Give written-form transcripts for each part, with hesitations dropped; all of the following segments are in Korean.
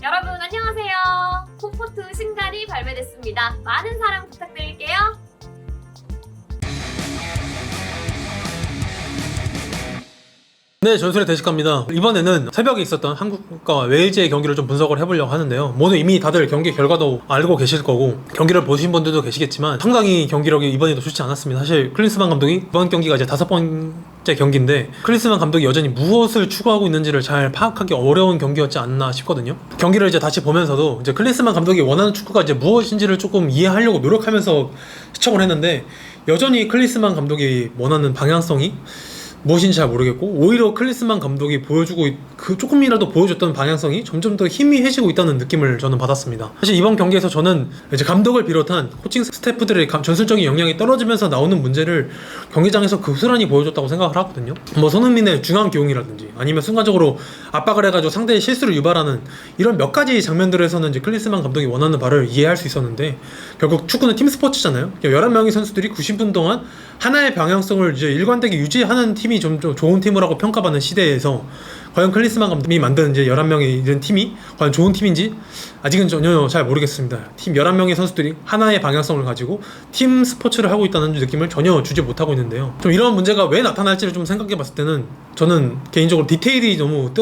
여러분 안녕하세요. 콤포트 신갈이 발매됐습니다. 많은 사랑 부탁드릴게요. 네, 전술의 대식가입니다. 이번에는 새벽에 있었던 한국과 웨일즈의 경기를 좀 분석을 해보려고 하는데요. 모두 이미 다들 경기 결과도 알고 계실 거고 경기를 보신 분들도 계시겠지만 상당히 경기력이 이번에도 좋지 않았습니다. 사실 클린스만 감독이 이번 경기가 이제 5번째 경기인데 클린스만 감독이 여전히 무엇을 추구하고 있는지를 잘 파악하기 어려운 경기였지 않나 싶거든요. 경기를 이제 다시 보면서도 이제 클린스만 감독이 원하는 축구가 이제 무엇인지를 조금 이해하려고 노력하면서 시청을 했는데 여전히 클린스만 감독이 원하는 방향성이 무엇인지 잘 모르겠고 오히려 클린스만 감독이 보여주고 그 조금이라도 보여줬던 방향성이 점점 더 희미해지고 있다는 느낌을 저는 받았습니다. 사실 이번 경기에서 저는 이제 감독을 비롯한 코칭 스태프들의 전술적인 역량이 떨어지면서 나오는 문제를 경기장에서 고스란히 보여줬다고 생각을 하거든요. 뭐 손흥민의 중앙 기용이라든지 아니면 순간적으로 압박을 해가지고 상대의 실수를 유발하는 이런 몇 가지 장면들에서는 이제 클린스만 감독이 원하는 바를 이해할 수 있었는데 결국 축구는 팀 스포츠잖아요. 11명의 선수들이 90분 동안 하나의 방향성을 이제 일관되게 유지하는 팀이 좀 좋은 팀이라고 평가받는 시대에서 과연 클린스만 감독이 만든 이제 11명의 이런 팀이 과연 좋은 팀인지 아직은 전혀 잘 모르겠습니다. 팀 11명의 선수들이 하나의 방향성을 가지고 팀 스포츠를 하고 있다는 느낌을 전혀 주지 못하고 있는데요. 좀 이런 문제가 왜 나타날지를 좀 생각해 봤을 때는 저는 개인적으로 디테일이 너무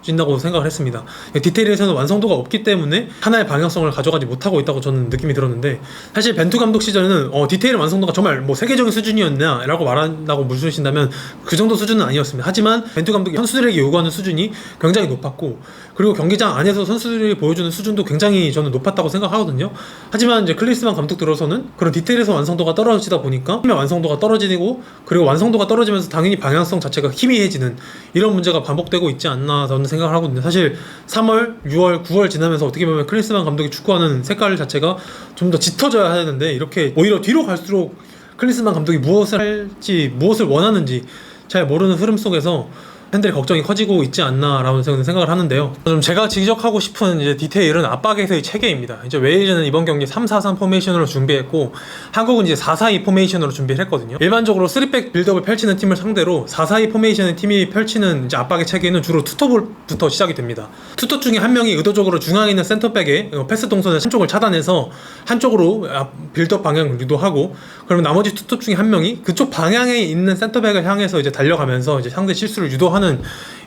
진다고 생각을 했습니다. 디테일에서는 완성도가 없기 때문에 하나의 방향성을 가져가지 못하고 있다고 저는 느낌이 들었는데 사실 벤투 감독 시절에는 디테일 완성도가 정말 뭐 세계적인 수준이었냐 라고 말한다고 물으신다면 그 정도 수준은 아니었습니다. 하지만 벤투 감독이 선수들에게 요구하는 수준이 굉장히 높았고 그리고 경기장 안에서 선수들이 보여주는 수준도 굉장히 저는 높았다고 생각하거든요. 하지만 이제 클린스만 감독 들어서는 그런 디테일에서 완성도가 떨어지다 보니까 팀의 완성도가 떨어지고 그리고 완성도가 떨어지면서 당연히 방향성 자체가 희미해지는 이런 문제가 반복되고 있지 않나 저는 생각을 하거든요. 사실 3월, 6월, 9월 지나면서 어떻게 보면 클린스만 감독이 축구하는 색깔 자체가 좀 더 짙어져야 하는데 이렇게 오히려 뒤로 갈수록 클린스만 감독이 무엇을 할지 무엇을 원하는지 잘 모르는 흐름 속에서 팬들의 걱정이 커지고 있지 않나라는 생각을 하는데요. 좀 제가 지적하고 싶은 이제 디테일은 압박에서의 체계입니다. 이제 웨일즈는 이번 경기 3-4-3 포메이션으로 준비했고 한국은 이제 4-4-2 포메이션으로 준비를 했거든요. 일반적으로 3백 빌드업을 펼치는 팀을 상대로 4-4-2 포메이션의 팀이 펼치는 이제 압박의 체계는 주로 투톱부터 시작이 됩니다. 투톱 중에 한 명이 의도적으로 중앙에 있는 센터백의 패스 동선의 한쪽을 차단해서 한쪽으로 빌드업 방향을 유도하고 그러면 나머지 투톱 중에 한 명이 그쪽 방향에 있는 센터백을 향해서 이제 달려가면서 이제 상대 실수를 유도하는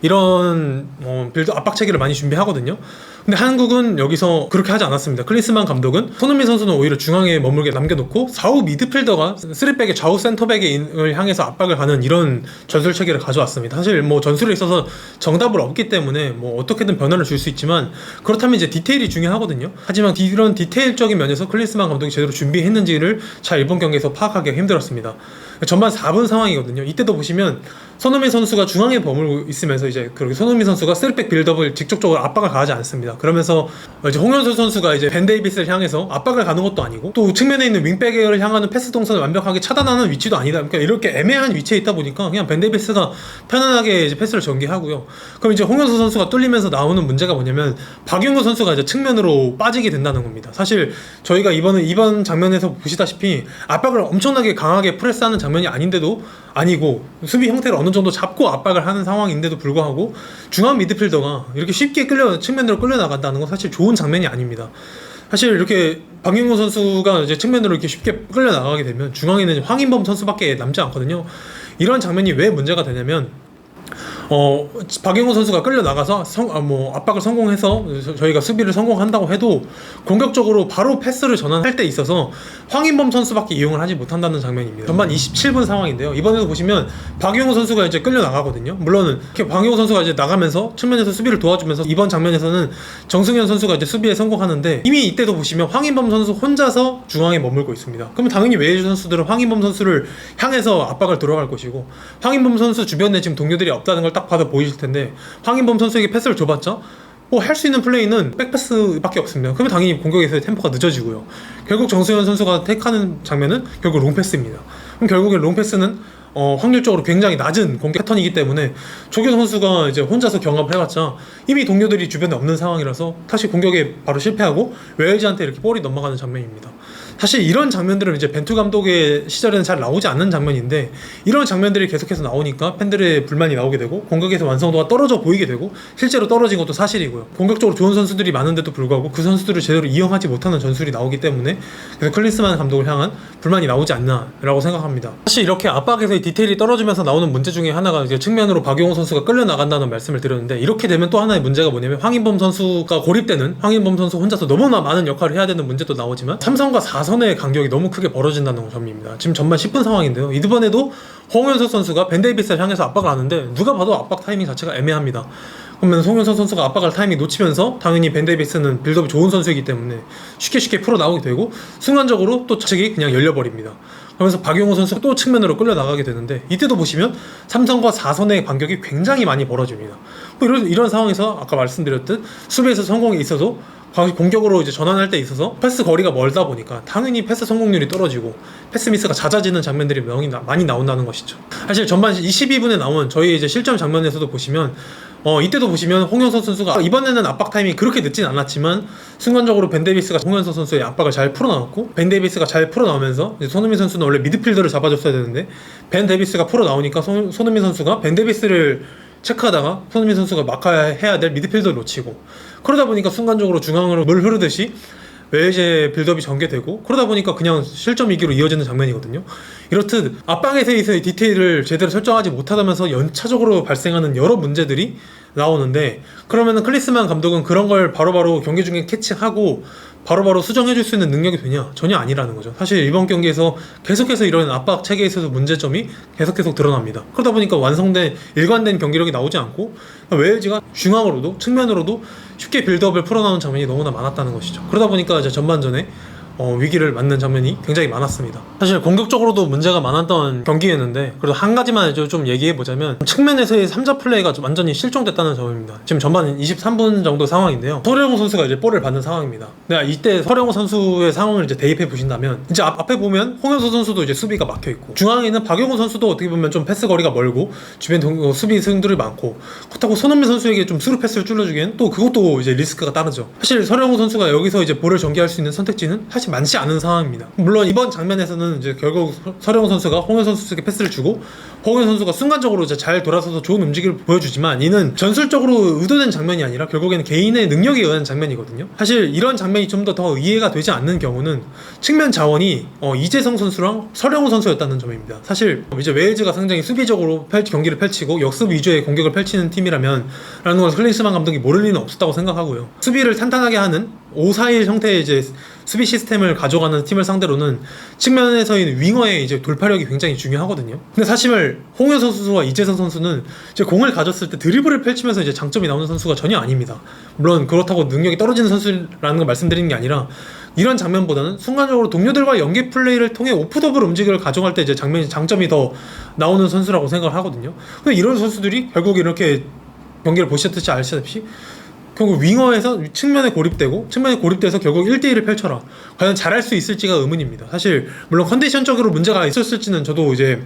이런 빌드 압박 체계를 많이 준비하거든요. 근데 한국은 여기서 그렇게 하지 않았습니다. 클린스만 감독은 손흥민 선수는 오히려 중앙에 머물게 남겨놓고 좌우 미드필더가 3백의 좌우 센터백을 향해서 압박을 가는 이런 전술 체계를 가져왔습니다. 사실 뭐 전술에 있어서 정답은 없기 때문에 뭐 어떻게든 변화를 줄 수 있지만 그렇다면 이제 디테일이 중요하거든요. 하지만 이런 디테일적인 면에서 클린스만 감독이 제대로 준비했는지를 잘 이번 경기에서 파악하기가 힘들었습니다. 전반 4분 상황이거든요. 이때도 보시면 손흥민 선수가 중앙에 머물고 있으면서 이제 그렇게 손흥민 선수가 3백 빌드업을 직접적으로 압박을 가하지 않습니다. 그러면서 이제 홍현수 선수가 이제 벤 데이비스를 향해서 압박을 가는 것도 아니고 또 측면에 있는 윙백을 향하는 패스 동선을 완벽하게 차단하는 위치도 아니다. 그러니까 이렇게 애매한 위치에 있다 보니까 그냥 벤 데이비스가 편안하게 이제 패스를 전개하고요. 그럼 이제 홍현수 선수가 뚫리면서 나오는 문제가 뭐냐면 박용우 선수가 이제 측면으로 빠지게 된다는 겁니다. 사실 저희가 이번 장면에서 보시다시피 압박을 엄청나게 강하게 프레스하는 장면이 아닌데도 아니고 수비 형태를 어느 정도 잡고 압박을 하는 상황인데도 불구하고 중앙 미드필더가 이렇게 쉽게 측면으로 끌려 나간다는 건 사실 좋은 장면이 아닙니다. 사실 이렇게 박용우 선수가 이제 측면으로 이렇게 쉽게 끌려 나가게 되면 중앙에는 황인범 선수밖에 남지 않거든요. 이런 장면이 왜 문제가 되냐면 박용우 선수가 끌려 나가서 압박을 성공해서 저희가 수비를 성공한다고 해도 공격적으로 바로 패스를 전환할 때 있어서 황인범 선수밖에 이용을 하지 못한다는 장면입니다. 전반 27분 상황인데요. 이번에도 보시면 박용우 선수가 이제 끌려 나가거든요. 물론은 이렇게 박용우 선수가 이제 나가면서 측면에서 수비를 도와주면서 이번 장면에서는 정승현 선수가 이제 수비에 성공하는데 이미 이때도 보시면 황인범 선수 혼자서 중앙에 머물고 있습니다. 그러면 당연히 웨일즈 선수들은 황인범 선수를 향해서 압박을 들어갈 것이고 황인범 선수 주변에 지금 동료들이 없다는 걸 딱 봐도 보이실 텐데 황인범 선수에게 패스를 줘봤자 뭐 할 수 있는 플레이는 백패스밖에 없습니다. 그러면 당연히 공격에서의 템포가 늦어지고요. 결국 정수현 선수가 택하는 장면은 결국 롱패스입니다. 그럼 결국에 롱패스는 확률적으로 굉장히 낮은 공격 패턴이기 때문에 조규 선수가 이제 혼자서 경합을 해봤자 이미 동료들이 주변에 없는 상황이라서 다시 공격에 바로 실패하고 웨일즈한테 이렇게 볼이 넘어가는 장면입니다. 사실 이런 장면들은 이제 벤투 감독의 시절에는 잘 나오지 않는 장면인데 이런 장면들이 계속해서 나오니까 팬들의 불만이 나오게 되고 공격에서 완성도가 떨어져 보이게 되고 실제로 떨어진 것도 사실이고요. 공격적으로 좋은 선수들이 많은데도 불구하고 그 선수들을 제대로 이용하지 못하는 전술이 나오기 때문에 그래서 클린스만 감독을 향한 불만이 나오지 않나라고 생각합니다. 사실 이렇게 압박에서의 디테일이 떨어지면서 나오는 문제 중에 하나가 이제 측면으로 박용호 선수가 끌려나간다는 말씀을 드렸는데 이렇게 되면 또 하나의 문제가 뭐냐면 황인범 선수가 고립되는 황인범 선수 혼자서 너무나 많은 역할을 해야 되는 문제도 나오지만 삼성과 4선의 간격이 너무 크게 벌어진다는 점입니다. 지금 전반 10분 상황인데요. 이번에도 홍현석 선수가 벤 데이비스를 향해서 압박을 하는데 누가 봐도 압박 타이밍 자체가 애매합니다. 그러면 홍현석 선수가 압박할 타이밍 놓치면서 당연히 벤 데이비스는 빌드업이 좋은 선수이기 때문에 쉽게 풀어 나오게 되고 순간적으로 또 좌측이 그냥 열려버립니다. 그러면서 박용호 선수가 또 측면으로 끌려나가게 되는데 이때도 보시면 삼성과 4선의 간격이 굉장히 많이 벌어집니다. 뭐 이런 상황에서 아까 말씀드렸듯 수비에서 성공이 있어도 공격으로 이제 전환할 때 있어서 패스 거리가 멀다 보니까 당연히 패스 성공률이 떨어지고 패스 미스가 잦아지는 장면들이 많이 나온다는 것이죠. 사실 전반 22분에 나온 저희 이제 실점 장면에서도 보시면 이때도 보시면 홍현석 선수가 이번에는 압박 타이밍이 그렇게 늦진 않았지만 순간적으로 벤 데이비스가 홍현석 선수의 압박을 잘 풀어나왔고 벤 데이비스가 잘 풀어나오면서 손흥민 선수는 원래 미드필더를 잡아줬어야 되는데 벤 데이비스가 풀어나오니까 손흥민 선수가 벤 데이비스를 체크하다가 손흥민 선수가 마크해야 될 미드필더를 놓치고 그러다 보니까 순간적으로 중앙으로 물 흐르듯이 웨일즈의 빌드업이 전개되고 그러다 보니까 그냥 실점 위기로 이어지는 장면이거든요. 이렇듯 압박에서의 디테일을 제대로 설정하지 못하다면서 연차적으로 발생하는 여러 문제들이 나오는데 그러면은 클리스만 감독은 그런 걸 바로바로 경기 중에 캐치하고 바로바로 수정해줄 수 있는 능력이 되냐? 전혀 아니라는 거죠. 사실 이번 경기에서 계속해서 이런 압박 체계에 있어서 문제점이 계속 드러납니다. 그러다 보니까 완성된 일관된 경기력이 나오지 않고 웨일즈가 중앙으로도 측면으로도 쉽게 빌드업을 풀어나오는 장면이 너무나 많았다는 것이죠. 그러다 보니까 이제 전반전에 위기를 맞는 장면이 굉장히 많았습니다. 사실 공격적으로도 문제가 많았던 경기였는데 그래도 한 가지만 좀 얘기해보자면 측면에서의 3자 플레이가 좀 완전히 실종됐다는 점입니다. 지금 전반 23분 정도 상황인데요. 서령호 선수가 이제 볼을 받는 상황입니다. 이때 서령호 선수의 상황을 이제 대입해 보신다면 이제 앞에 보면 홍현수 선수도 이제 수비가 막혀있고 중앙에 있는 박용호 선수도 어떻게 보면 좀 패스 거리가 멀고 주변 수비 승들이 많고 그렇다고 손흥민 선수에게 좀 스루 패스를 줄여주기엔 또 그것도 이제 리스크가 따르죠. 사실 서령호 선수가 여기서 이제 볼을 전개할 수 있는 선택지는 사실 많지 않은 상황입니다. 물론 이번 장면에서는 이제 결국 서령호 선수가 홍현 선수에게 패스를 주고 홍현 선수가 순간적으로 이제 잘 돌아서서 좋은 움직임을 보여주지만 이는 전술적으로 의도된 장면이 아니라 결국에는 개인의 능력에 의한 장면이거든요. 사실 이런 장면이 좀 더 이해가 되지 않는 경우는 측면 자원이 이재성 선수랑 서령호 선수였다는 점입니다. 사실 이제 웨일즈가 상당히 수비적으로 경기를 펼치고 역습 위주의 공격을 펼치는 팀이라면 라는 걸 클린스만 감독이 모를 리는 없었다고 생각하고요. 수비를 탄탄하게 하는 5-4-1 형태의 이제 수비 시스템을 가져가는 팀을 상대로는 측면에서의 윙어의 이제 돌파력이 굉장히 중요하거든요. 근데 사실 홍현 선수와 이재성 선수는 이제 공을 가졌을 때 드리블을 펼치면서 이제 장점이 나오는 선수가 전혀 아닙니다. 물론 그렇다고 능력이 떨어지는 선수라는 걸 말씀드리는 게 아니라 이런 장면보다는 순간적으로 동료들과 연계 플레이를 통해 오프더블 움직임을 가져갈 때 이제 장점이 더 나오는 선수라고 생각을 하거든요. 근데 이런 선수들이 결국 이렇게 경기를 보셨듯이 아시다시피 결국 윙어에서 측면에 고립돼서 결국 1대1을 펼쳐라. 과연 잘할 수 있을지가 의문입니다. 사실 물론 컨디션적으로 문제가 있었을지는 저도 이제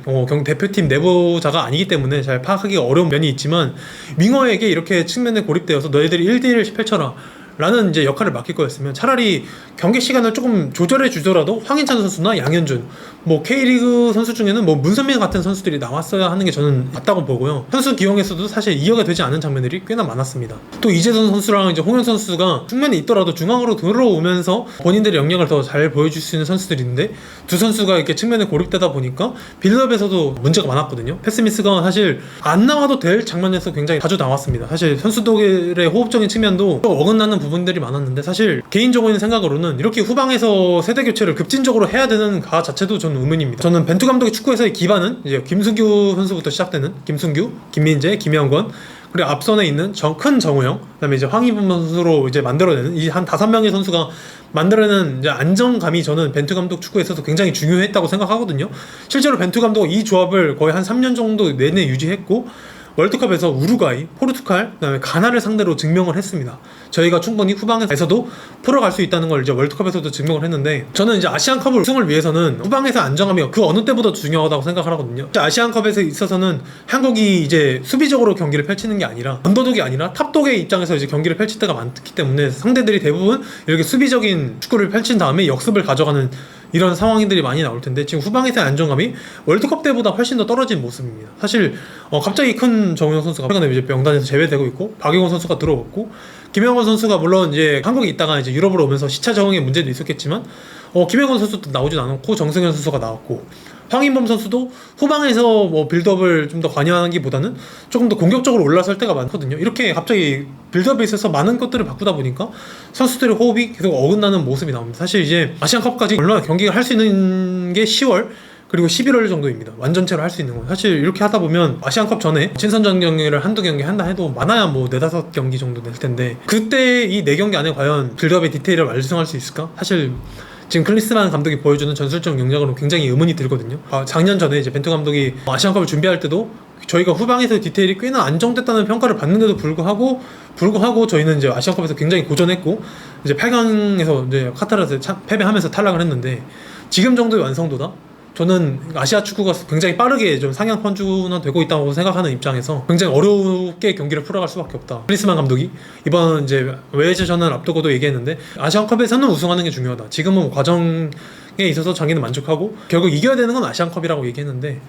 대표팀 내부자가 아니기 때문에 잘 파악하기가 어려운 면이 있지만 윙어에게 이렇게 측면에 고립되어서 너희들이 1대1을 펼쳐라 라는 이제 역할을 맡길 거였으면 차라리 경기 시간을 조금 조절해 주더라도 황인찬 선수나 양현준 뭐 K리그 선수 중에는 뭐 문선민 같은 선수들이 나왔어야 하는 게 저는 맞다고 보고요. 선수 기용에서도 사실 이해가 되지 않은 장면들이 꽤나 많았습니다. 또 이재선 선수랑 이제 홍현 선수가 측면에 있더라도 중앙으로 들어오면서 본인들의 역량을 더 잘 보여줄 수 있는 선수들인데 두 선수가 이렇게 측면에 고립되다 보니까 빌드업에서도 문제가 많았거든요. 패스미스가 사실 안 나와도 될 장면에서 굉장히 자주 나왔습니다. 사실 선수들의 호흡적인 측면도 어긋나는 부분들이 많았는데 사실 개인적인 생각으로는 이렇게 후방에서 세대 교체를 급진적으로 해야 되는 가 자체도 저는 의문입니다. 저는 벤투 감독의 축구에서의 기반은 이제 김승규 선수부터 시작되는 김승규, 김민재, 김영권 그리고 앞선에 있는 큰 정우영 그다음에 이제 황희범 선수로 이제 만들어내는 이 한 5명의 선수가 만들어내는 이제 안정감이 저는 벤투 감독 축구에서도 굉장히 중요했다고 생각하거든요. 실제로 벤투 감독은 이 조합을 거의 한 3년 정도 내내 유지했고 월드컵에서 우루과이, 포르투갈, 그다음에 가나를 상대로 증명을 했습니다. 저희가 충분히 후방에서도 풀어갈 수 있다는 걸 이제 월드컵에서도 증명을 했는데, 저는 이제 아시안컵을 우승을 위해서는 후방에서 안정감이 그 어느 때보다 중요하다고 생각을 하거든요. 아시안컵에서 있어서는 한국이 이제 수비적으로 경기를 펼치는 게 아니라 언더독이 아니라 탑독의 입장에서 이제 경기를 펼칠 때가 많기 때문에 상대들이 대부분 이렇게 수비적인 축구를 펼친 다음에 역습을 가져가는 이런 상황들이 많이 나올 텐데, 지금 후방에서의 안정감이 월드컵 때보다 훨씬 더 떨어진 모습입니다. 사실 갑자기 큰 정우영 선수가 최근에 이제 명단에서 제외되고 있고, 박용호 선수가 들어왔고, 김영건 선수가 물론 이제 한국에 있다가 이제 유럽으로 오면서 시차 적응의 문제도 있었겠지만, 김영건 선수도 나오진 않았고, 정승현 선수가 나왔고, 황인범 선수도 후방에서 뭐 빌드업을 좀 더 관여하기보다는 조금 더 공격적으로 올라설 때가 많거든요. 이렇게 갑자기 빌드업에 있어서 많은 것들을 바꾸다 보니까 선수들의 호흡이 계속 어긋나는 모습이 나옵니다. 사실 이제 아시안컵까지 얼마나 경기가 할 수 있는 게 10월 그리고 11월 정도입니다. 완전체로 할 수 있는 건. 사실 이렇게 하다 보면 아시안컵 전에 친선전 경기를 한두 경기 한다 해도 많아야 뭐 4-5경기 정도 될 텐데, 그때 이 4경기 안에 과연 빌드업의 디테일을 완성할 수 있을까? 사실 지금 클린스만 감독이 보여주는 전술적 능력으로 굉장히 의문이 들거든요. 작년 전에 이제 벤투 감독이 아시안컵을 준비할 때도 저희가 후방에서 디테일이 꽤나 안정됐다는 평가를 받는데도 불구하고 저희는 이제 아시안컵에서 굉장히 고전했고, 이제 8강에서 이제 카타르한테 패배하면서 탈락을 했는데, 지금 정도의 완성도다? 저는 아시아 축구가 굉장히 빠르게 좀 상향 편준화되고 있다고 생각하는 입장에서 굉장히 어렵게 경기를 풀어갈 수밖에 없다. 클린스만 감독이 이번 이제 웨일즈전을 앞두고도 얘기했는데, 아시안컵에서는 우승하는 게 중요하다. 지금은 뭐 과정에 있어서 자기는 만족하고 결국 이겨야 되는 건 아시안컵이라고 얘기했는데,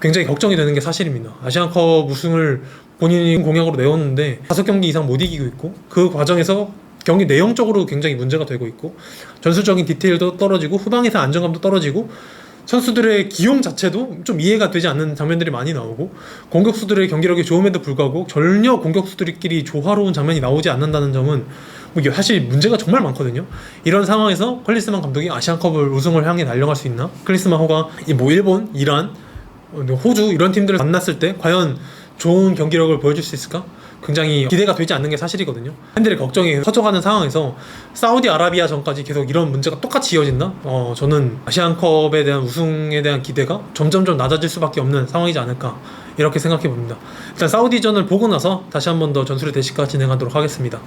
굉장히 걱정이 되는 게 사실입니다. 아시안컵 우승을 본인이 공약으로 내었는데 5경기 이상 못 이기고 있고, 그 과정에서 경기 내용적으로 굉장히 문제가 되고 있고, 전술적인 디테일도 떨어지고, 후방에서 안정감도 떨어지고, 선수들의 기용 자체도 좀 이해가 되지 않는 장면들이 많이 나오고, 공격수들의 경기력이 좋음에도 불구하고 전혀 공격수들끼리 조화로운 장면이 나오지 않는다는 점은 뭐 사실 문제가 정말 많거든요. 이런 상황에서 클린스만 감독이 아시안컵을 우승을 향해 달려갈 수 있나? 클린스만 호가 뭐 일본, 이란, 호주 이런 팀들을 만났을 때 과연 좋은 경기력을 보여줄 수 있을까? 굉장히 기대가 되지 않는 게 사실이거든요. 팬들의 걱정이 커져가는 상황에서 사우디아라비아 전까지 계속 이런 문제가 똑같이 이어진다? 저는 아시안컵에 대한 우승에 대한 기대가 점점점 낮아질 수밖에 없는 상황이지 않을까, 이렇게 생각해 봅니다. 일단 사우디전을 보고 나서 다시 한 번 더 전술의 대식가 진행하도록 하겠습니다.